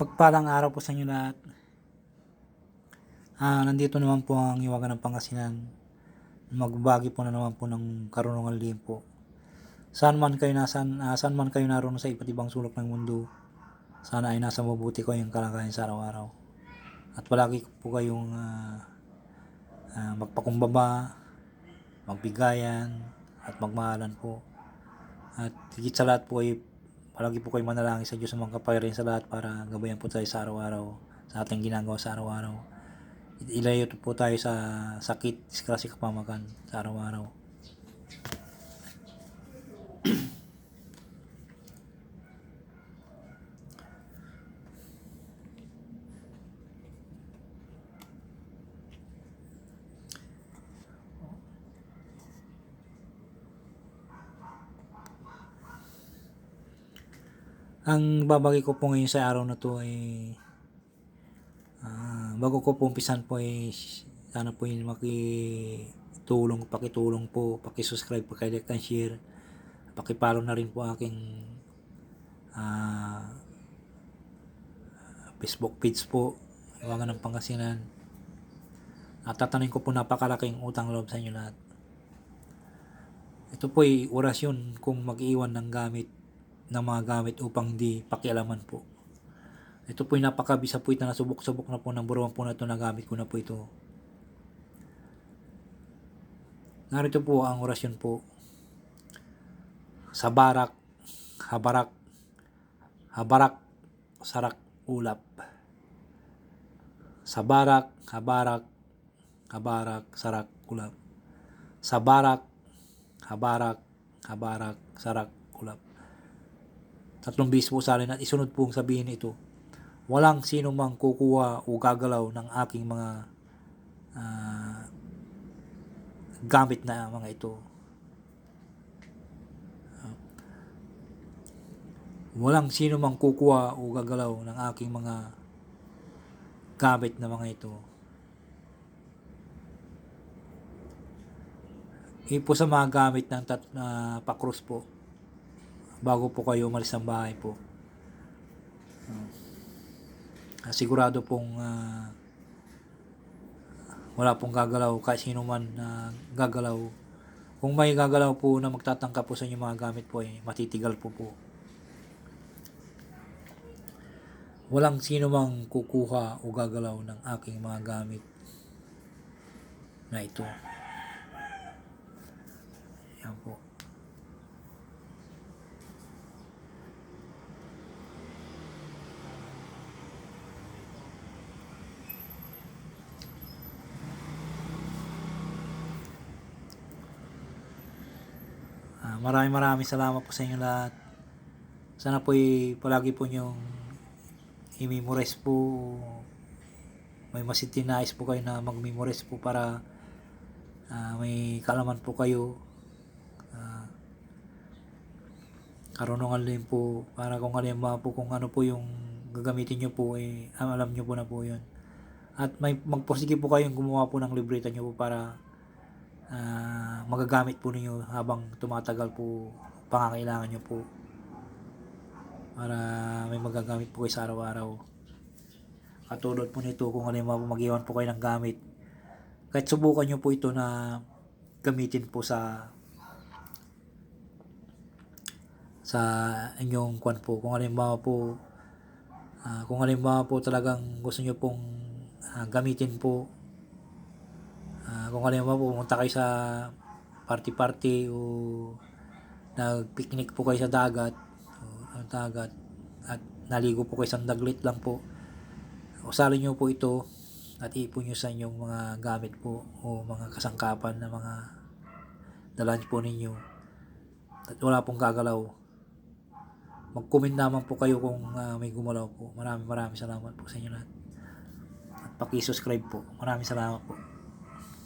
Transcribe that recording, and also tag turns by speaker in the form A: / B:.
A: Pagpalang araw po sa inyo lahat. Nandito naman po ang Hiwaga ng Pangasinan. Magbabagi po na naman po ng karunungan lihim po. Saan man kayo naroon sa iba't ibang sulok ng mundo, sana ay nasa mabuti ko yung kalagayan sa araw-araw. At palagi po kayong magpakumbaba, magbigayan, at magmahalan po. At higit sa lahat po ay palagi po kayo manalangin sa Diyos ng mga kapangyarihan sa lahat para gabayan po tayo sa araw-araw, sa ating ginagawa sa araw-araw. Ilayo po tayo sa sakit, disgrasya, kapamakan sa araw-araw. Ang babagi ko po ngayon sa araw na to ay bago ko po umpisan po ay sana po yung pakitulong po, pakisubscribe, pakilike and share, pakipollow na rin po aking Facebook page po, Hiwaga ng Pangasinan. At tatanungin ko po napakalaking utang loob sa inyo lahat. Ito po ay orasyon kung mag-iwan ng mga gamit upang di pakialaman po. Ito po ay napakabisa po ito, nasubok-subok na po ng buruan po na ito, nagamit ko na po ito. Narito po ang orasyon po. Sabarak, habarak, sarak, ulap. Sabarak, habarak, sarak, ulap. Sabarak, habarak, sarak, ulap. 3 beses po salin at isunod pong sabihin ito. Walang sino mang kukuha o gagalaw ng aking mga gamit na mga ito. Walang sino mang kukuha o gagalaw ng aking mga gamit na mga ito. Ipo sa mga gamit ng pakrus po bago po kayo umalis ng bahay po. Sigurado pong wala pong gagalaw, kahit sino man gagalaw. Kung may gagalaw po na magtatangka po sa inyong mga gamit po ay matitigal po. Walang sino mang kukuha o gagalaw ng aking mga gamit na ito. Yan po. Maraming salamat po sa inyo lahat. Sana po palagi po nyong i-memorize po. May masitinais po kayo na mag-memorize po para may kaalaman po kayo. Karunungan din po para kung halimbawa po kung ano po yung gagamitin nyo po alam nyo po na po yun. At magpursige po kayong gumawa po ng libreta nyo po para magagamit po ninyo habang tumatagal po pangangailangan nyo po, para may magagamit po kayo sa araw-araw. Katulad po nito, kung halimbawa mag-iwan po kayo ng gamit, kahit subukan nyo po ito na gamitin po sa inyong kwan po. Kung halimbawa po talagang gusto nyo pong gamitin po, kung halimbawa po pumunta kayo sa party o nag-picnic po kayo sa dagat at naligo po kayo sa daglit lang po, usalin nyo po ito at ipon nyo sa inyong mga gamit po o mga kasangkapan na mga dalan po ninyo at wala pong gagalaw. Mag-comment naman po kayo kung may gumalaw po. Maraming salamat po sa inyo lahat at paki-subscribe po. Maraming salamat po.